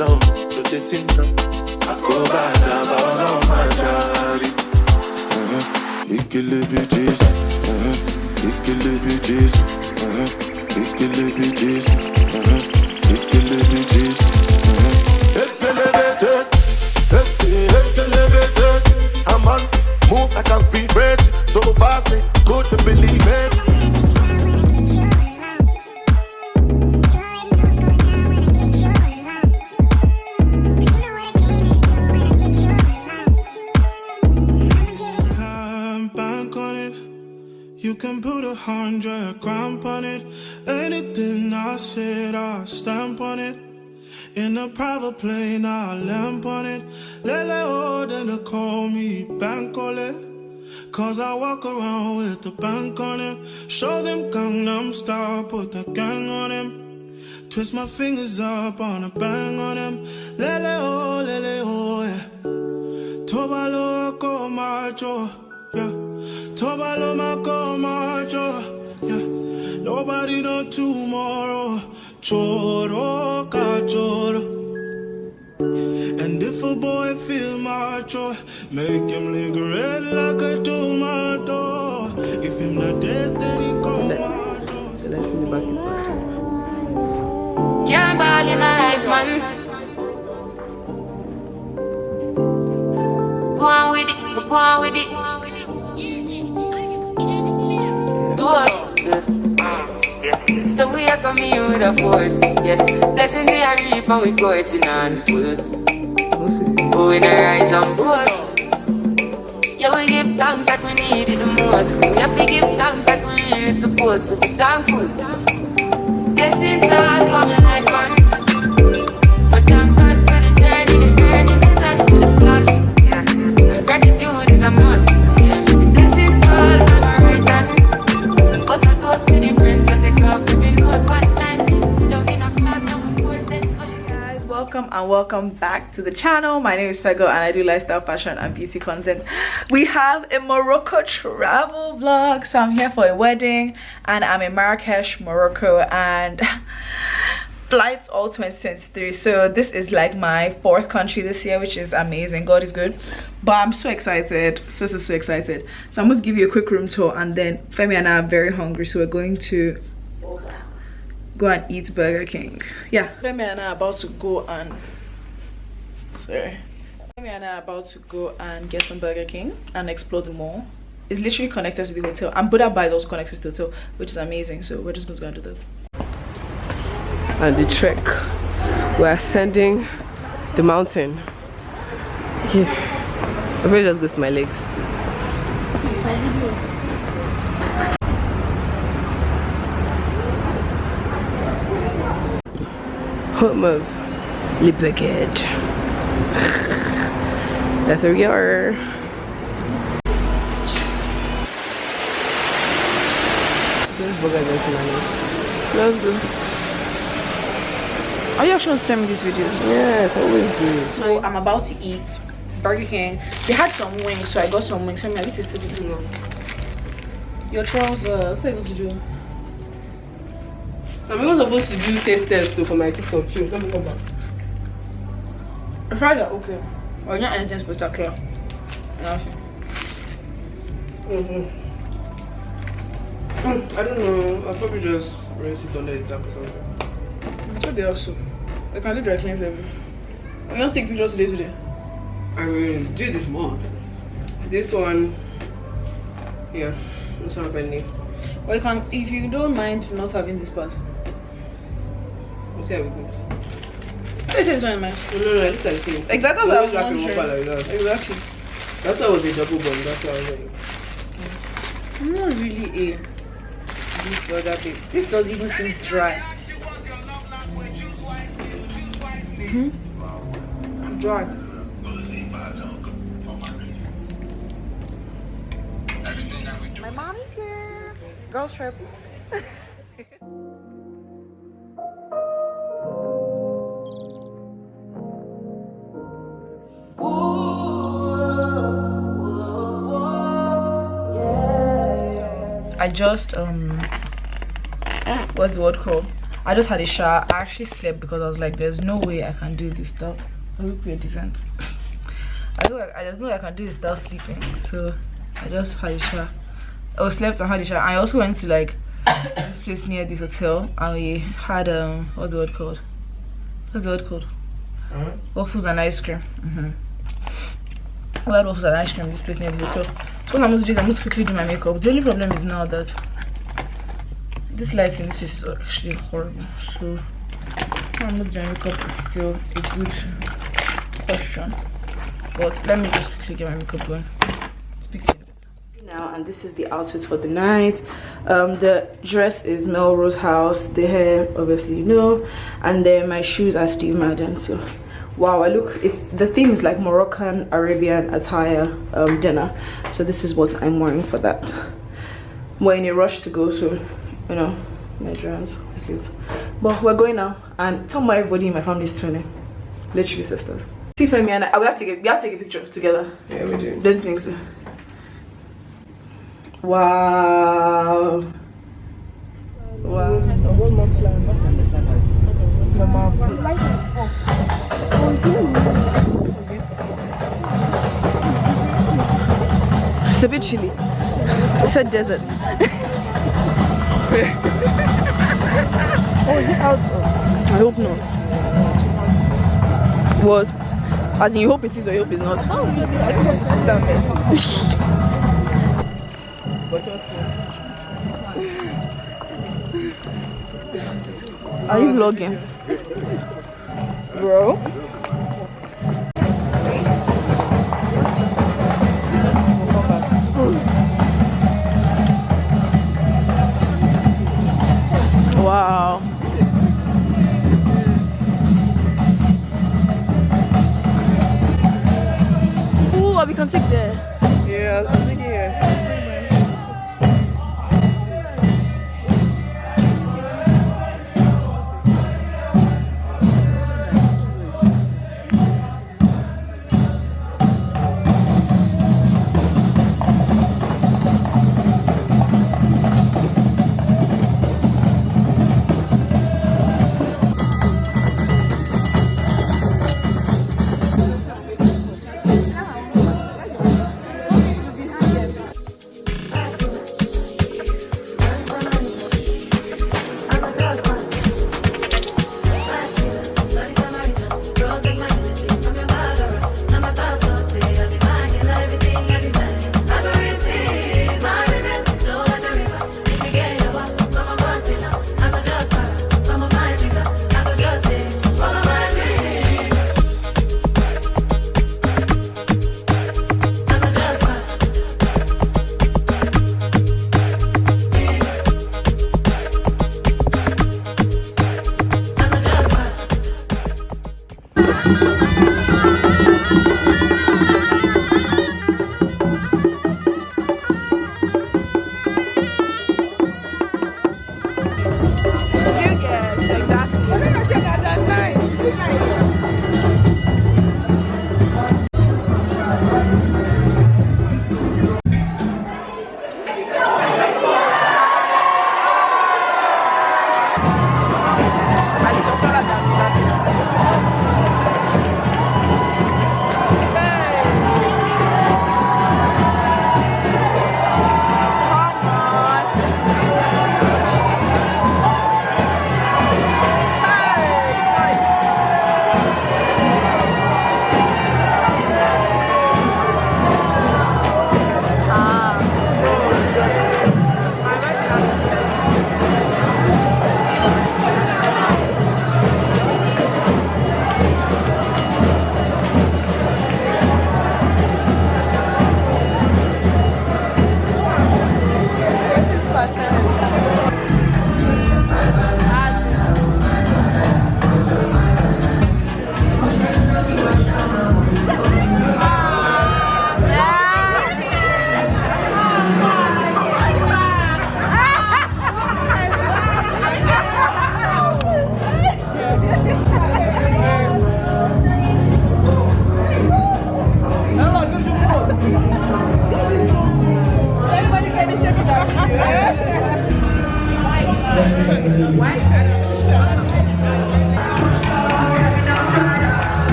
down to the thing down. I go back down, but I know my jolly. Ikele bitches, ikele bitches, ikele bitches, ikele bitches, ikele bitches, ikele bitches. I'm on move like I'm speed race, so fast me, good to believe it. You can put 100 grand on it. Anything I said, I'll stamp on it. In a private plane, I'll lamp on it. Lele oh, then they call me Bankole. Cause I walk around with the bank on it. Show them Gangnam Style, put the gang on him. Twist my fingers up on a bang on him. Lele oh, yeah. Tobalo ko macho, yeah. Tobalo mako macho, yeah. Nobody know tomorrow. Choro ka choro. And if a boy feel macho, make him lick red like a tomato. If him not dead, then he go macho. Can't ball in a life, man. Go on with it, go on with it. Do us. So we are coming with a force, yeah. Blessings we are reaping, we coursing on full. Oh, we the rise and boast. Yeah, we give thanks that we need it the most. We have to give thanks that we really supposed to be thankful. Blessings all from the life, man. But thank God for the journey, the earnings is us to the plus. Yeah, gratitude is a must. Yeah, blessings fall on our right hand. What's the toast to the friends that they come to me, Lord, one time, sit down in a class and we put them on the side. Welcome and welcome back to the channel. My name is Fego and I do lifestyle, fashion and beauty content. We have a Morocco travel vlog. So I'm here for a wedding and I'm in Marakesh, Morocco, and flights all 2023. So this is like my 4th country this year, which is amazing. God is good. But I'm so excited, so excited. So I'm going to give you a quick room tour, and then Femi and I are very hungry, so we're going to go and eat Burger King. Yeah, Femi and I are about to go and get some Burger King and explore the mall. It's literally connected to the hotel, and Buddah is also connected to the hotel, which is amazing. So we're just going to go and do that. And the trek, we're ascending the mountain. Yeah, I really just go to my legs. Home of Le Baguette. That's where we are. Let's go. Are you actually send me these videos? Yes, always do. So I'm about to eat Burger King. They had some wings, so I got some wings. Femi, I need to still do. Your trousers, what's I going to do? I'm even supposed to do taste test for my TikTok too. Let me go back. I tried that, okay. Or not anything spectacular. Nothing. I don't know. I'll probably just rinse it under the tap or something. That's what they also. They can do dry clean service. I don't take pictures today. I will do this month. This one, yeah, this one pending. Or you can, if you don't mind not having this part. We'll see how it goes. This is one man. No, this is the thing. Exactly what I was wondering. like that. Exactly. That's why it was a double bond. That's why I was like. I'm not really a this burger babe. This doesn't even seem dry. Dry. My mommy's here. Girls trip. I just what's the word called? I just had a shower. I actually slept because I was like, there's no way I can do this stuff. I look pretty decent. There's no way I can do this without sleeping. So I just had a shower. I slept and had a shower. I also went to like this place near the hotel, and we had what's the word called? Waffles and ice cream. We had waffles and ice cream in this place near the hotel. So what I'm going to do is I'm going to quickly do my makeup. The only problem is now that this light in this place is actually horrible. So I'm going to do my makeup is still a good question. But let me just quickly get my makeup going. Speak to you now, and this is the outfit for the night. The dress is Melrose House, the hair obviously you know, and then my shoes are Steve Madden. So wow, the theme is like Moroccan Arabian attire dinner. So this is what I'm wearing for that. We're in a rush to go, so you know, Nigerians, but we're going now, and tell me everybody in my family is tuning. Literally sisters. See for me and we have to take a picture together. Yeah, we do. Those things. Wow. Wow. One more plan. It's a bit chilly. It's a desert. Oh, is it out? I hope not. What? As in you hope it is or you hope it's not? I just want to sit down there. But trust me. Are you vlogging? Bro? Wow. Ooh, we can take there. Yeah, I'm thinking here.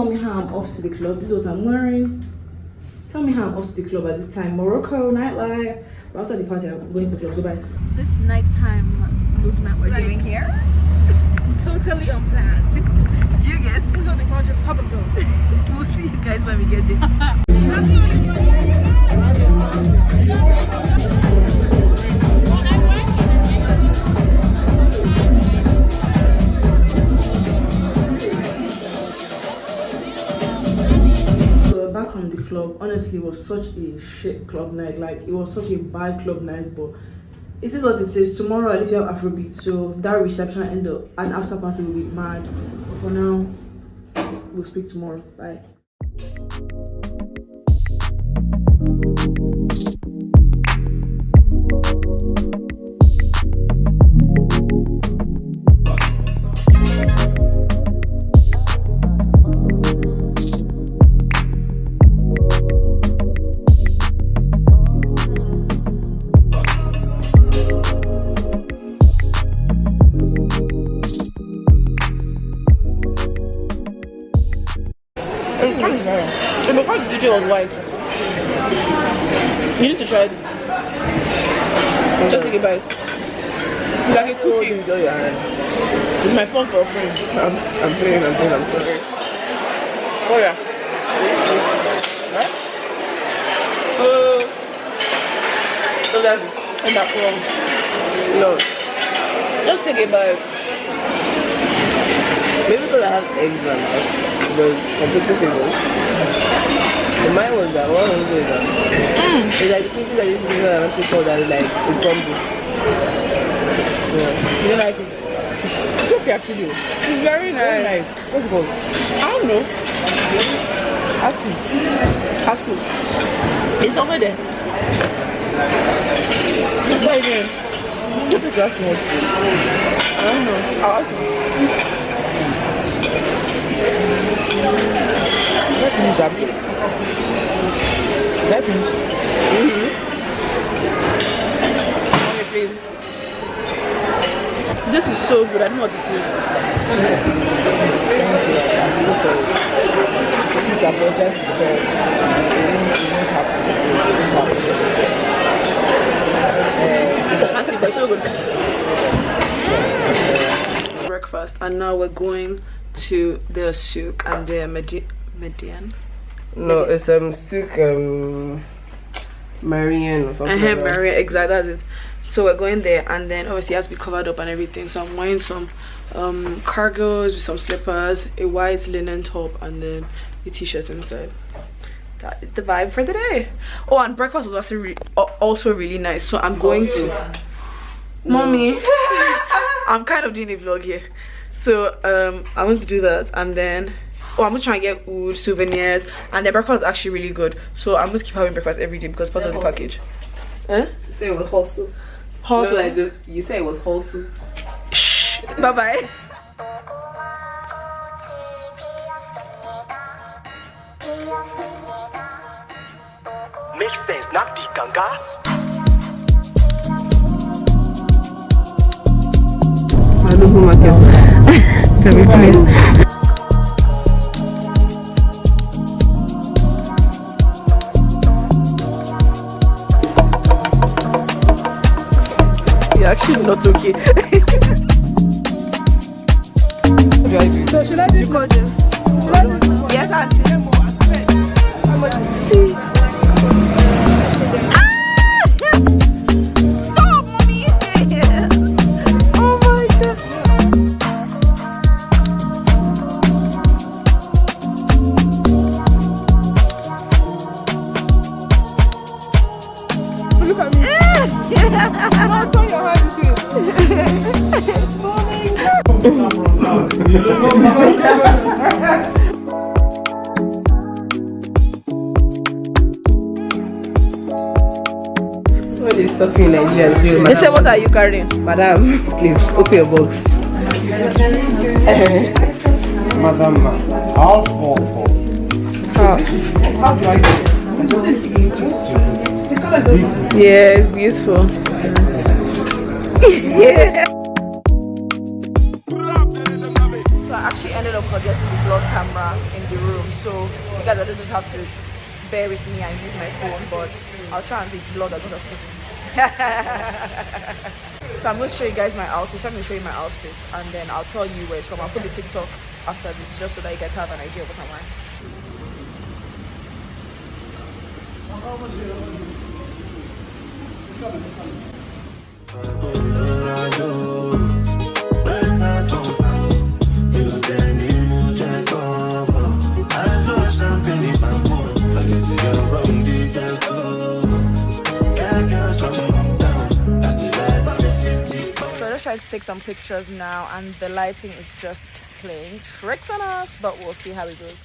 tell me how I'm off to the club. This is what I'm wearing. Tell me how I'm off to the club at this time. Morocco, nightlife. But after the party, I'm going to the club. So bye. This nighttime movement we're doing here. Totally unplanned. Do you guys? This is what they call just hop and go. We'll see you guys when we get there. Back on the club, honestly, it was such a shit club night. Like, it was such a bad club night, but it is what it is. Tomorrow at least we have Afrobeat, so that reception and after party will be mad. But for now, we'll speak tomorrow. Bye. Because the DJ was white. You need to try it. Just take a bite. It's like a cookie. It's my first girlfriend. I'm playing, I'm sorry. Oh yeah. Right? So that's it. And that's wrong. No. Just take a bite. Maybe because I have eggs in my mouth. Because completely single. And mine was that. What was it that? It's like the cookies that used to be when I went to school that is like, it's crumble. Yeah. You don't like it? It's okay actually. It's very nice. Very nice. What's it called? I don't know. Ask me. Ask me. It's over there. What are you doing? What did you ask me? I don't know. I'll ask you. Let me use a bit. Let me use. Okay, please. This is so good. I don't know what it is. Please apologize to the parents. Fancy, but it's so good. Breakfast, and now we're going to the souk and the Median. No, it's souk Marian or something. Like Marian, exactly, that is. So we're going there, and then obviously it has to be covered up and everything. So I'm wearing some cargos with some slippers, a white linen top, and then a t-shirt inside. That is the vibe for the day. Oh, and breakfast was also really nice. So I'm going to Mommy. I'm kind of doing a vlog here. So I want to do that, and then I'm just trying to get food, souvenirs, and the breakfast is actually really good. So I'm just keep having breakfast every day because part of the package. Huh? You say it was wholesome. Wholesome. No, like you say it was wholesome. Shh. Bye bye. Makes sense, not the ganga. I don't know market. Can we find? You're actually not okay. So should I do gorgeous? Yes, auntie. See. Stop, mommy. Oh my god. Look at me. I'll turn your hand to it. When they stop in Nigeria, They say, what are you carrying? Madam, please open your box. Madam, all four. This is how do I do this? Yeah, it's beautiful. Yeah. So I actually ended up awkward getting the vlog camera in the room, so you guys are just going to have to bear with me and use my phone, but I'll try and be vlog as much as possible. So I'm going to show you guys my outfit. Let me show you my outfit and then I'll tell you where it's from. I'll put the TikTok after this just so that you guys have an idea of what I'm wearing. Try to take some pictures now, and the lighting is just playing tricks on us, but we'll see how it goes.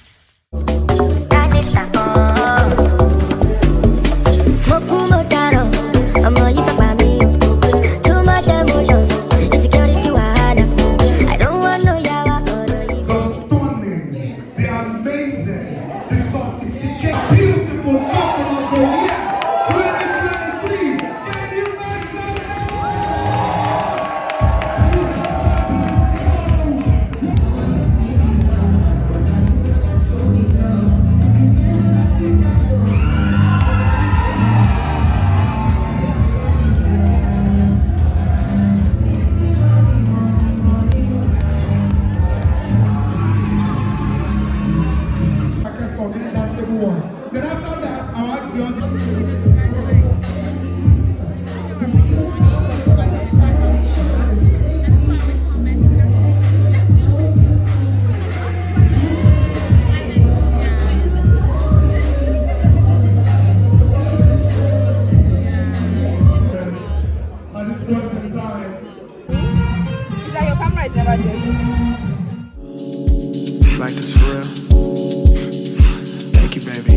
The amazing, the sophisticated, beautiful couple of the year 2023. Can you make some Then after that, I'll ask the audience. At this point in time. Is that your camera is never dead? Like this for real. Thank you, baby.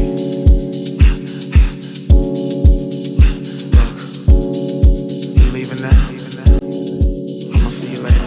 Look, you leaving now? I'll see you later.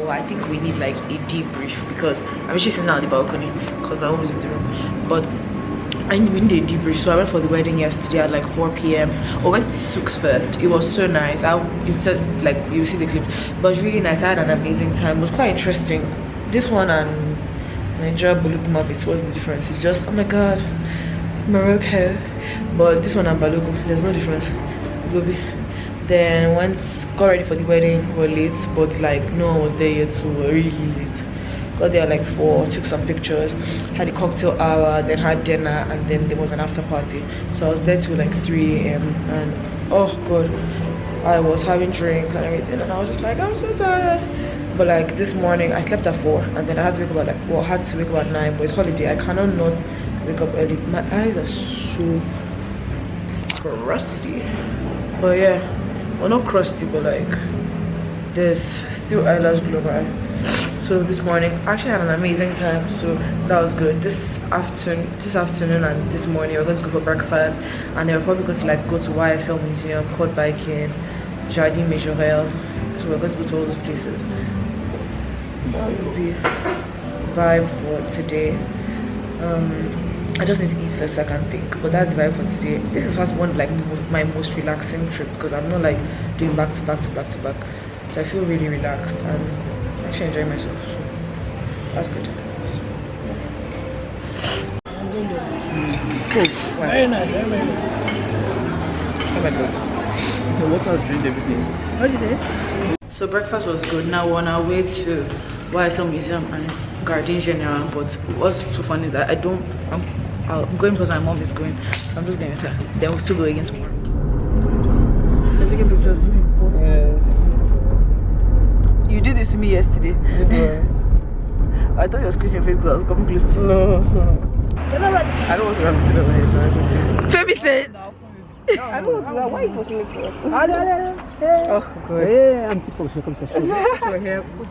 I think we need like a debrief because I'm actually sitting on the balcony because my home is in the room, but I need a debrief. So I went for the wedding yesterday at like 4 p.m. I went to the souks first. It was so nice. It's like you see the clips, but it was really nice. I had an amazing time. It was quite interesting. This one and Nigerian Destination, what's the difference? It's just, oh my god, Morocco. But this one and Balogo, there's no difference. Then got ready for the wedding. We were late, but like no one was there yet, so we were really late. Got there at like 4, took some pictures, had a cocktail hour, then had dinner, and then there was an after party. So I was there till like 3 a.m. and oh god, I was having drinks and everything, and I was just like, I'm so tired. But like this morning I slept at 4 and then I had to wake up at like, well, I had to wake up at 9, but it's holiday. I cannot not wake up early. My eyes are so crusty. But yeah, well, not crusty, but like there's still eyelash glow. So this morning I actually had an amazing time, so that was good. This afternoon and this morning we're going to go for breakfast, and then we're probably going to like go to YSL Museum, quad biking, Jardin Majorelle. So we're going to go to all those places. That is the vibe for today. I just need to eat first so I can think, but that's the vibe for today. This is first one like my most relaxing trip because I'm not like doing back to back. So I feel really relaxed and actually enjoying myself, so that's good. Very nice, very nice. Oh my god. The workers drink everything. What did you say? So breakfast was good. Now we're on our way to YSL Museum and Jardin General. But what's so funny is that I'm going because my mom is going. I'm just going with her. Then we'll still go again tomorrow. You're taking pictures too? Yes. You did this to me yesterday. I thought you were squeezing your face because I was coming close to you. No. I don't want to run into the way. Femi said. I don't want to run. Why are you posting it for?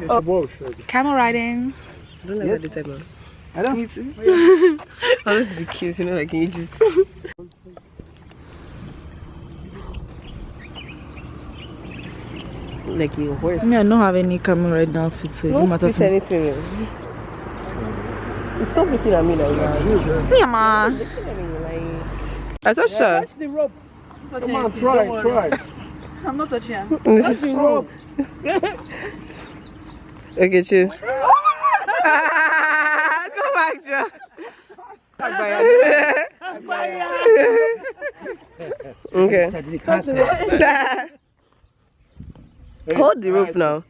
Oh, God. Camel riding. I don't like that time, man. I don't. Me too. I want to be cute, you know, like in Egypt. Like your horse. I mean, I don't have any camel ride dance fit, so it don't matter to me. Anything. You stop looking at me like that. Yeah, man. I saw sure. Touch the rope. Come on, try. I'm not touching her. Touch the rope. Okay, chill. Go back, Joe. Okay. Hold the rope now.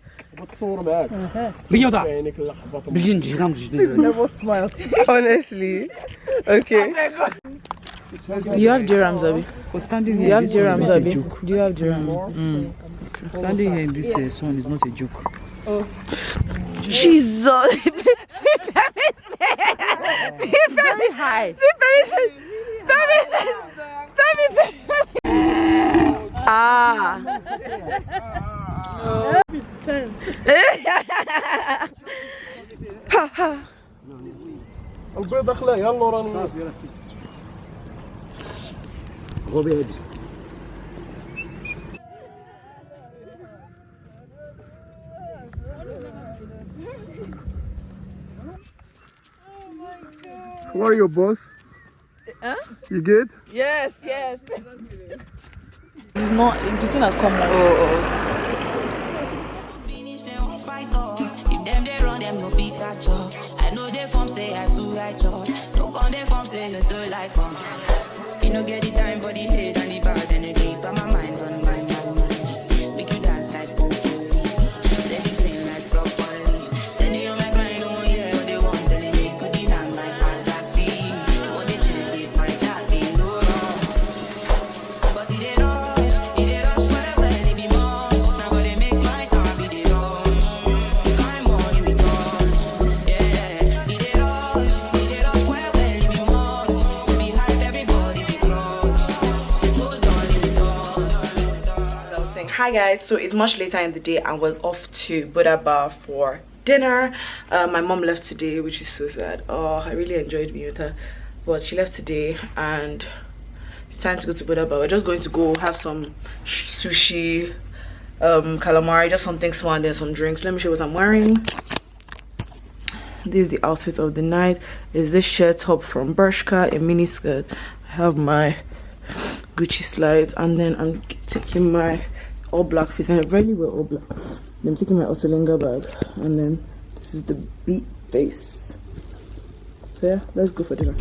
Never smile. Honestly. Okay. You have dirhams, Abi. Standing You here, have in this sun is dirhams, not a Abi. joke. Do you have dirhams? Standing here in this sun is not a joke. Jesus. Very high. Ah. البيضة خلاه يلا راني. How are you, boss? Huh? You good? Yes. It's not. The thing has come now. Finish them on fight us. If them they run, them no fit catch up. I know they form say I too righteous. No con they form say you too like us. You no get the time for the hate and the bad energy. Got my mind on my mind. Make you dance like broccoli. Steady clean like broccoli. Steady on my grind, no more yeah. What they want telling me could deny my fantasy. What they check if my dad be no wrong. But it ain't rush whatever it be much. Now go they make my heart be the rush. Kind money we touch. Yeah, it ain't rush whatever it be much. We hype everybody be close. It's no done in the Hi guys, so it's much later in the day and we're off to Buddah for dinner. My mom left today, which is so sad. Oh, I really enjoyed being with her, but she left today and it's time to go to Buddah. We're just going to go have some sushi, calamari, just something small and then some drinks. Let me show you what I'm wearing. This is the outfit of the night. Is this shirt top from Bershka, a mini skirt. I have my Gucci slides and then I'm taking my all black fit, and I rarely wear all black. Then I'm taking my Otolinga bag and then this is the beat base. So yeah, let's go for dinner.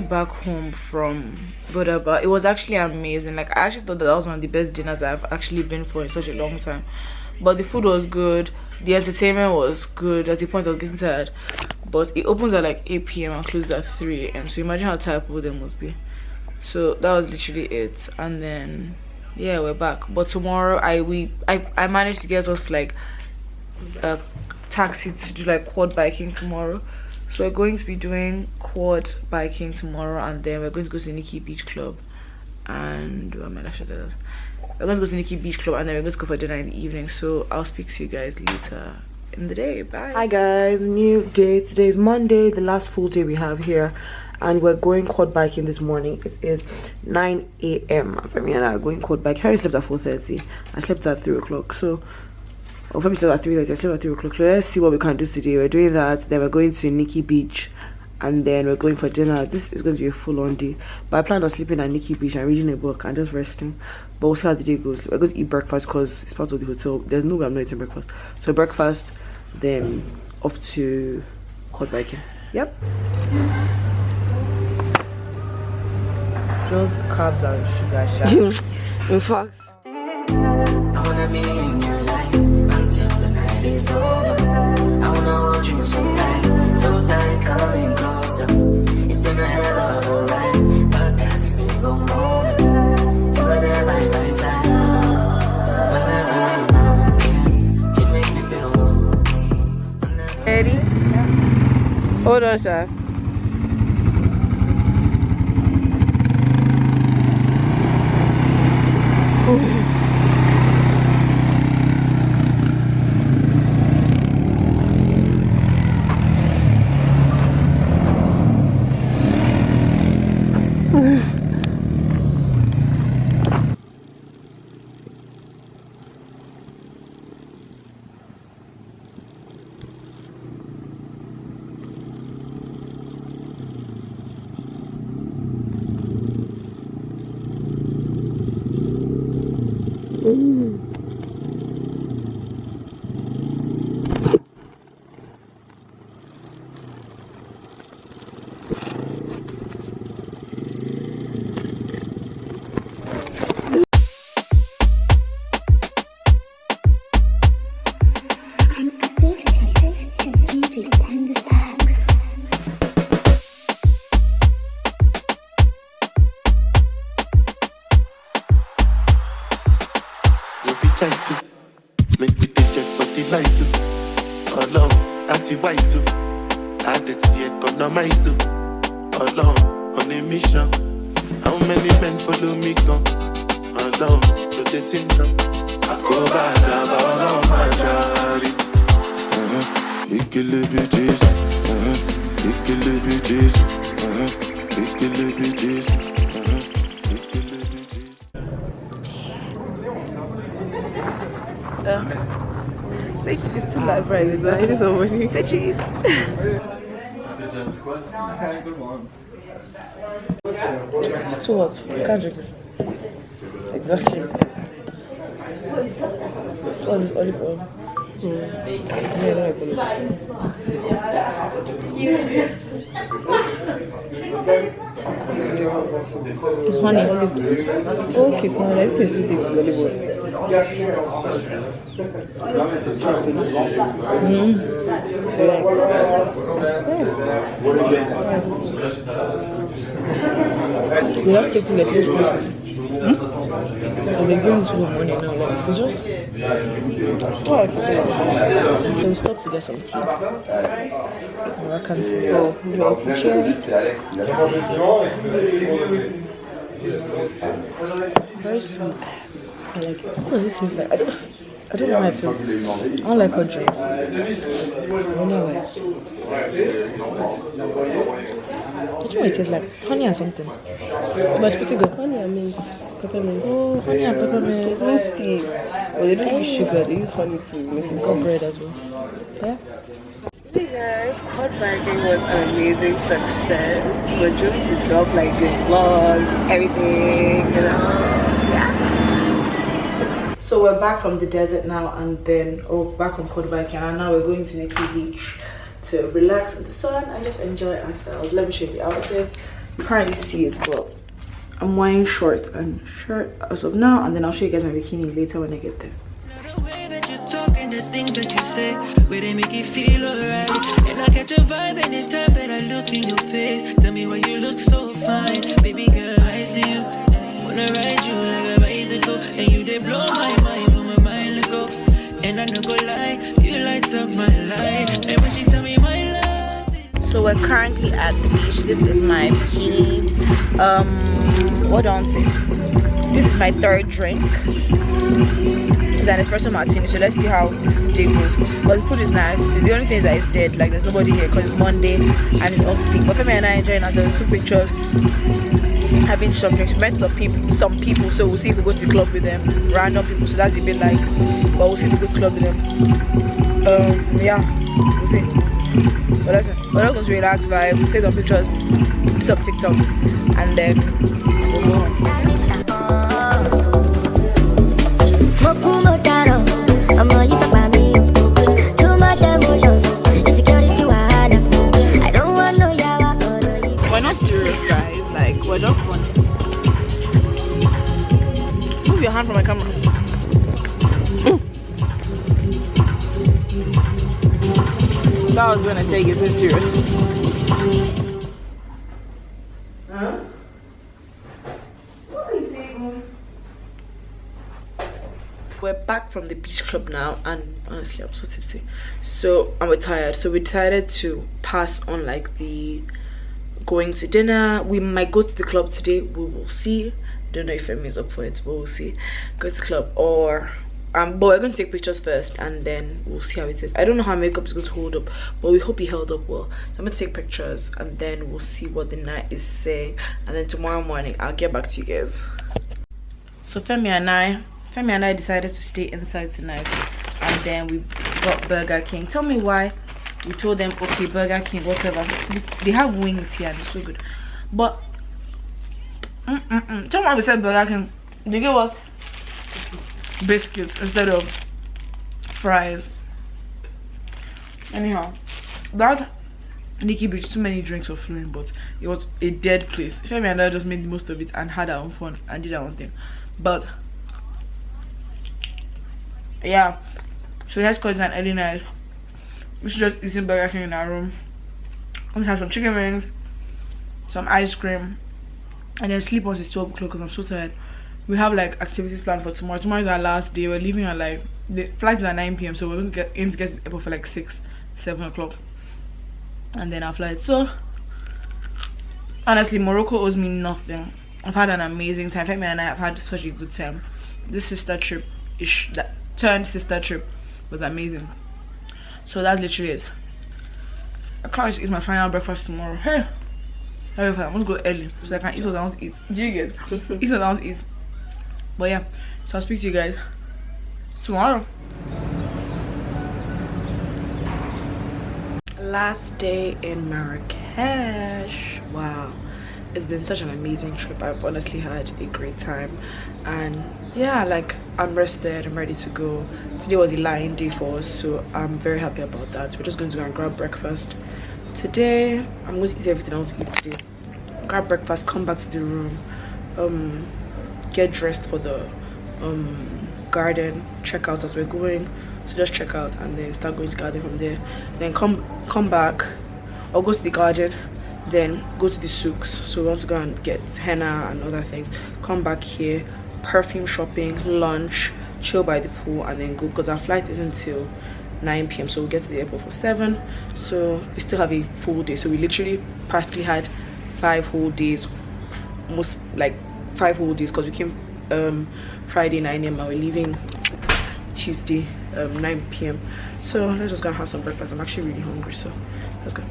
back home from Buddah, but it was actually amazing. Like, I actually thought that was one of the best dinners I've actually been for in such a long time. But the food was good, the entertainment was good. At the point I was getting tired, but it opens at like 8 p.m. and closes at 3 a.m. so imagine how tired people there must be. So that was literally it. And then yeah, we're back. But tomorrow I managed to get us like a taxi to do like quad biking tomorrow. So we're going to be doing quad biking tomorrow, and then we're going to go to Niki Beach Club, and we're going to go to Niki Beach Club, and then we're going to go for dinner in the evening. So I'll speak to you guys later in the day. Bye. Hi guys, new day. Today is Monday, the last full day we have here, and we're going quad biking this morning. It is 9 a.m. Femi and I are going quad bike. Harry slept at 4:30. I slept at 3 o'clock. So Femi slept at 3:30. I slept at 3 o'clock. So let's see what we can do today. We're doing that. Then we're going to Niki Beach, and then we're going for dinner. This is going to be a full-on day. But I planned on sleeping at Niki Beach and reading a book and just resting. But we'll see how the day goes. We're going to eat breakfast because it's part of the hotel. There's no way I'm not eating breakfast. So breakfast, then off to quad biking. Yep. Just carbs and sugar shack. In fact, I wanna be in your life until the night is over. I wanna hold you so tight, coming closer. It's been a hell of a ride, but every single moment you were there by my side. Whenever I'm around, you make me feel low. Ready? Hold on, sir. Make me take check for the life. Alone, anti-wise. I did see it, economize. Alone, on a mission. How many men follow me? Come alone, to the thing come. I go back down, all my jolly. Icky bitches. Icky bitches. Icky bitches. say it's too loud, right? It is already. Say cheese. It's too hot. You can't drink this. Exactly. Oh, this olive oil. Yeah, I don't like olive oil. It's honey. Okay, come on. Let's taste it with olive oil. We have to take the close places. So they bring this for money now. Like, we just we stop to get some tea. Moroccan tea. Oh, you want some cheers? Very sweet. I like it. What does it taste like? I don't know how I feel. I don't like hot drinks. Anyway. I don't know what it tastes like. Honey or something. But it's pretty good. Honey and mint. Peppermint. Oh, honey and peppermint. It's mint tea. Well, they don't use sugar. They use honey to make it sweet. Bread as well. Yeah. Hey guys, quad biking was an amazing success. We're doing to drop like the vlog, everything, you know. Yeah. So we're back from the desert now, and then back from quad biking, and now we're going to Niki Beach to relax in the sun and just enjoy ourselves. Let me show you the outfit. You can't really see it, but I'm wearing shorts and shirt as of now, and then I'll show you guys my bikini later when I get there. The way that you talk and the things that you say, where they make you feel alright. And I catch a vibe anytime that I look in your face. Tell me why you look so fine, baby girl. I see you, wanna ride you like a bicycle, and you they blow my mind from my mind to go. And I don't go lie, you light up my life. And when she tell me my love. So we're currently at the beach. This is my bikini. What do I want to say? This is my third drink. It's an espresso martini, so let's see how this day goes. But the food is nice. The only thing that is dead, like there's nobody here because it's Monday and it's off peak. But Femi and I enjoying ourselves. 2 pictures, having some drinks. We met some people, so we'll see if we go to the club with them. Random people, so that's a bit like, but we'll see if we go to the club with them. Yeah, we'll see. But we're just relax vibe, take some pictures, do some TikToks, and then we'll go home. We're not serious, guys. Like, we're just funny. Move your hand from my camera. That was when I started getting serious. Huh? What are you saying? We're back from the beach club now, and honestly I'm so tipsy, so I'm tired. So we decided to pass on like the going to dinner. We might go to the club today, we will see. Don't know if Femi is up for it, but we'll see. Go to the club, or but we're going to take pictures first and then we'll see how it is. I don't know how makeup is going to hold up, but we hope it held up well. So I'm going to take pictures and then we'll see what the night is saying, and then tomorrow morning I'll get back to you guys. So Femi and I decided to stay inside tonight, and then we got Burger King. Tell me why we told them, okay, Burger King, whatever. They have wings here and it's so good. But tell me why we said Burger King. They gave us biscuits instead of fries. Anyhow, that Niki Beach, too many drinks were flowing, but it was a dead place. Femi and I just made the most of it and had our own fun and did our own thing. But yeah, so let's call it an early night. We should just eat some Burger King in our room. I'm gonna have some chicken wings, some ice cream, and then sleep once it's 12 o'clock because I'm so tired. We have like activities planned for tomorrow. Tomorrow is our last day. We're leaving at like, the flight is at 9 p.m. so we're going to aim to get to the airport for like 6-7 o'clock, and then our flight. So honestly, Morocco owes me nothing. I've had an amazing time. Femi and I have had such a good time. This sister trip ish, that turned sister trip, was amazing. So that's literally it. I can't just eat my final breakfast tomorrow. Hey, I want to go early so I can eat what I want to eat. Do you get eat what I want to eat? But yeah, so I'll speak to you guys tomorrow. Last day in Marakesh. Wow, it's been such an amazing trip. I've honestly had a great time, and yeah, like I'm rested, I'm ready to go. Today was a lying day for us, so I'm very happy about that. We're just going to go and grab breakfast today. I'm going to eat everything I want to eat today. Grab breakfast, come back to the room, get dressed for the garden, check out as we're going. So just check out and then start going to garden from there, then come back or go to the garden, then go to the souks. So we want to go and get henna and other things, come back here, perfume shopping, lunch, chill by the pool, and then go, because our flight isn't till 9 p.m. so we'll get to the airport for 7, so we still have a full day. So we literally practically had 5 whole days, most like 5 whole days, because we came Friday 9 a.m. and we're leaving Tuesday 9 p.m. so let's just go and have some breakfast. I'm actually really hungry, so let's go.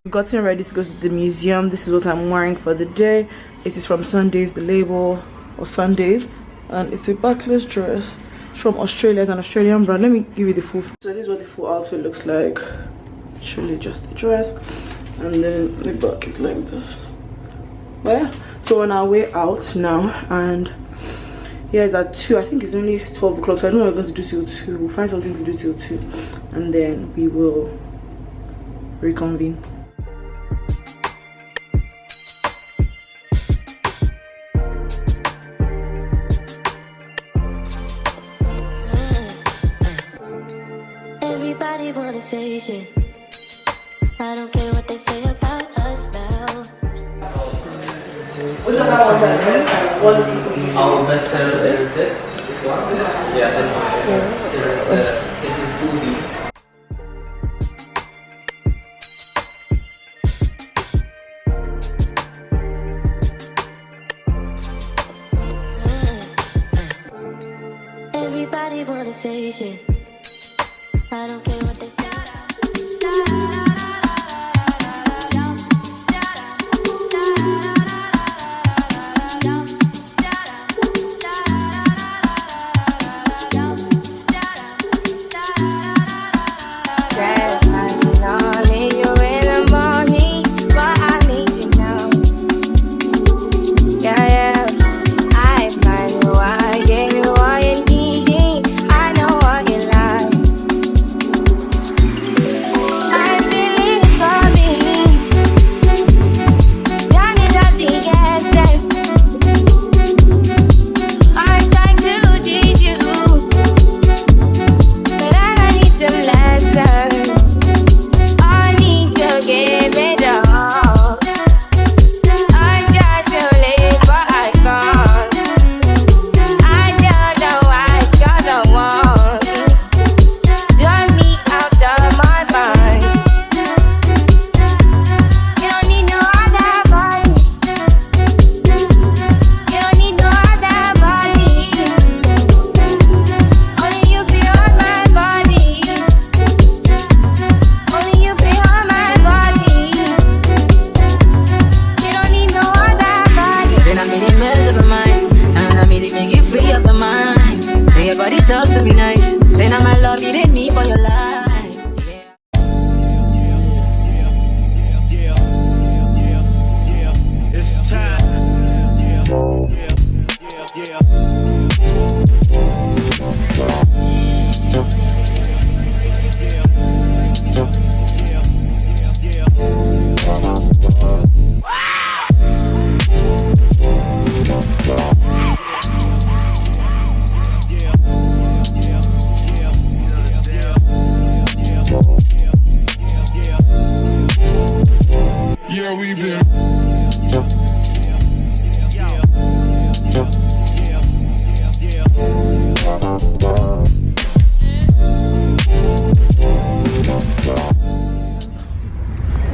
I've gotten ready to go to the museum. This is what I'm wearing for the day. It is from Sundays, the label, or Sundays, and it's a backless dress. It's from Australia. It's an Australian brand. Let me give you the full. So this is what the full outfit looks like. Literally just the dress, and then the back is like this. But yeah, so we're on our way out now, and Here is at 2. I think it's only 12 o'clock, so I don't know what we're going to do till 2. We'll find something to do till 2, and then we will reconvene. Everybody wanna say shit. I don't care what they say about us now. Which other ones are best? What do people use? Our best seller, there is this one. Yeah, this one. This is Buddah. Everybody wanna say shit. I don't care what they say.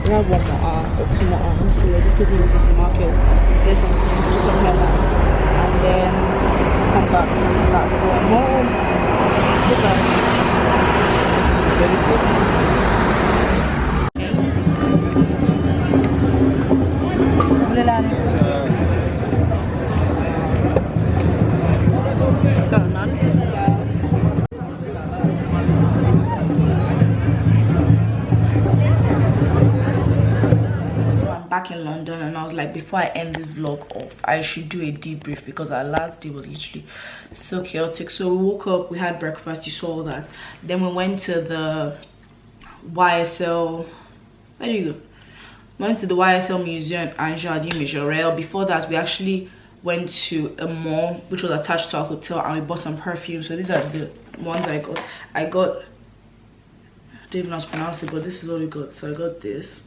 We have 1 more hour or 2 more hours, so we're just quickly visit the market, get some things, do some henna, and then come back and start going home. Very good. Back in London, and I was like, before I end this vlog off, I should do a debrief because our last day was literally so chaotic. So we woke up, we had breakfast, you saw all that, then we went to the YSL, where do you go? Went to the YSL Museum and Jardin Majorelle. Before that, we actually went to a mall which was attached to our hotel, and we bought some perfume. So these are the ones I got. I don't even know how to pronounce it, but this is what we got. So I got this.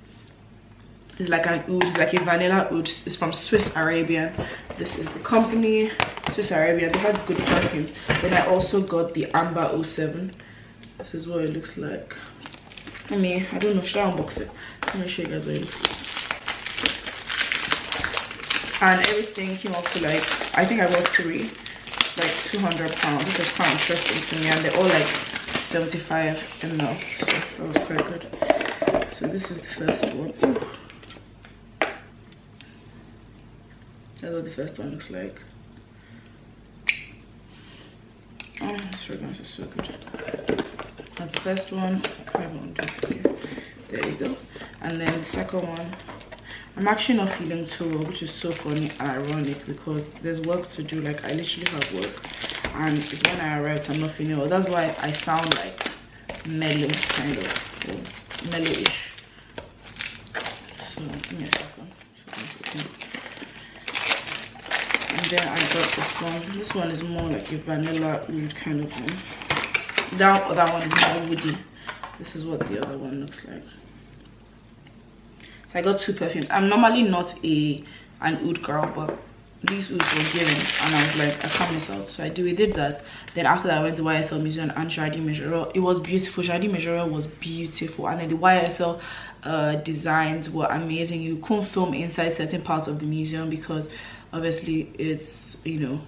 It's like an oud, it's like a vanilla oud. It's from Swiss Arabian. This is the company, Swiss Arabian. They have good perfumes. Then I also got the Amber 07. This is what it looks like. I mean, I don't know, should I unbox it? Let me show you guys what it looks like. And everything came up to like, I think I bought 3, like £200, which was quite interesting to me. And they're all like 75 ml, so that was quite good. So this is the first one. That's what the first one looks like. Oh, this fragrance is so good. That's the first one. There you go. And then the second one, I'm actually not feeling too well, which is so funny and ironic because there's work to do. Like, I literally have work, and it's when I arrived I'm not feeling well. That's why I sound like mellow, kind of, or mellow-ish. So give me a second. And then I got this one. This one is more like a vanilla oud kind of one. That one is more woody. This is what the other one looks like. So I got 2 perfumes. I'm normally not an oud girl, but these ouds were given and I was like, I can't miss out. So we did that. Then after that I went to YSL Museum and Jardin Majorelle. It was beautiful. Jardin Majorelle was beautiful, and then the YSL designs were amazing. You couldn't film inside certain parts of the museum because obviously it's, you know,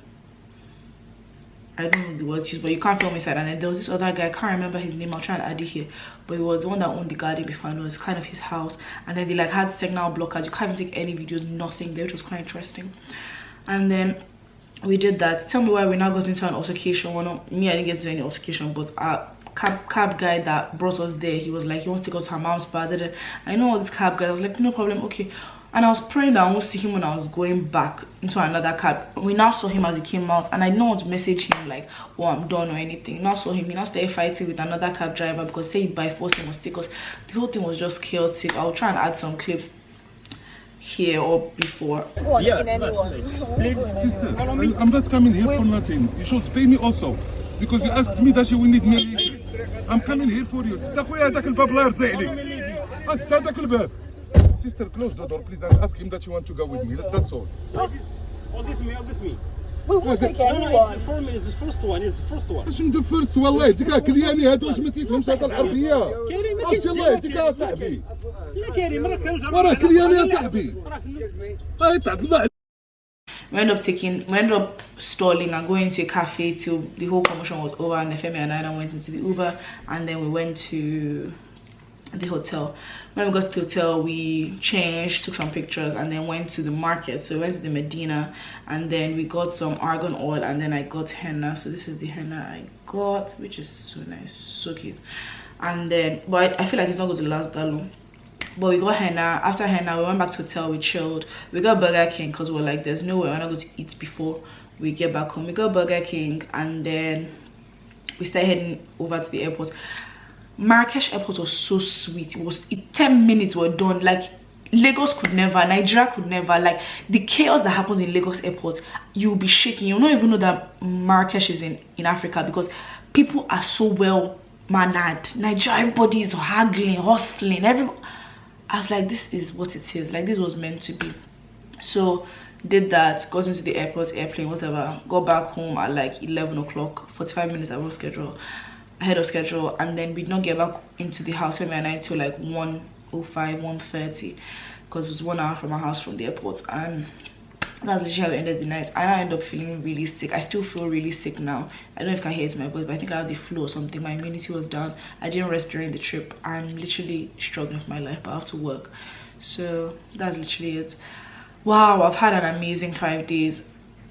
I don't know the word to use, but you can't film inside. And then there was this other guy, I can't remember his name, I'll try and add it here, but he was the one that owned the garden before. It was kind of his house, and then they like had signal blockers. You can't even take any videos, nothing there, which was quite interesting. And then we did that. Tell me why we now got into an altercation. Well, not me, I didn't get to any altercation, but our cab guy that brought us there, he was like, he wants to go to her mom's bar. I know all these cab guys. I was like, no problem, okay. And I was praying that I won't see him when I was going back into another cab. We now saw him as we came out, and I didn't want to message him like, oh, I'm done or anything. Now saw him, he now started fighting with another cab driver because say by force he must take us. The whole thing was just chaotic. I'll try and add some clips here or before. Yeah, please, sister, I'm not coming here for nothing. You should pay me also, because you asked me that you will need me. I'm coming here for you. Sister, close the door, please, and ask him that you want to go with me. That's all. This me. We will take anyone. It's the first one. It's the first one. شنو the first والله تيك كلياني هذا واش ما تفهمش هذا العربية. كريم ما الله تيك يا صاحبي. لا كريم راه كلياني يا صاحبي. هاي تعطل. We ended up stalling and going to a cafe till the whole commotion was over, and the Femi and I went into the Uber, and then we went to the hotel. When we got to the hotel, we changed, took some pictures, and then went to the market. So we went to the Medina, and then we got some argan oil, and then I got henna. So this is the henna I got, which is so nice, so cute. And then, but I feel like it's not going to last that long. But we got henna. After henna, we went back to the hotel, we chilled. We got Burger King because we're like, there's no way we're not going to eat before we get back home. We got Burger King, and then we started heading over to the airport. Marakesh airport was so sweet. It was 10 minutes were done. Like, Lagos could never, Nigeria could never. Like, the chaos that happens in Lagos airport, you'll be shaking. You'll not even know that Marakesh is in Africa, because people are so well mannered. Nigeria, everybody is haggling, hustling, everybody. I was like, this is what it is. Like, this was meant to be. So did that, got into the airport, airplane, whatever, got back home at like 11 o'clock, 45 minutes ahead of schedule, and then we did not get back into the house every night till like 1:05, 1:30, because it was 1 hour from our house from the airport. And that's literally how we ended the night. And I ended up feeling really sick. I still feel really sick now. I don't know if you can hear it in my voice, but I think I have the flu or something. My immunity was down. I didn't rest during the trip. I'm literally struggling with my life, but I have to work. So that's literally it. Wow, I've had an amazing 5 days.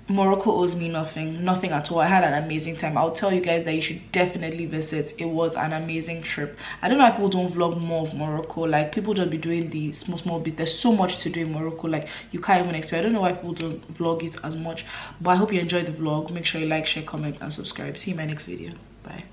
Morocco owes me nothing at all. I had an amazing time. I'll tell you guys that you should definitely visit. It was an amazing trip. I don't know why people don't vlog more of Morocco. Like, people just be doing the small bits. There's so much to do in Morocco, like you can't even expect. I don't know why people don't vlog it as much, but I hope you enjoyed the vlog. Make sure you like, share, comment, and subscribe. See you in my next video. Bye.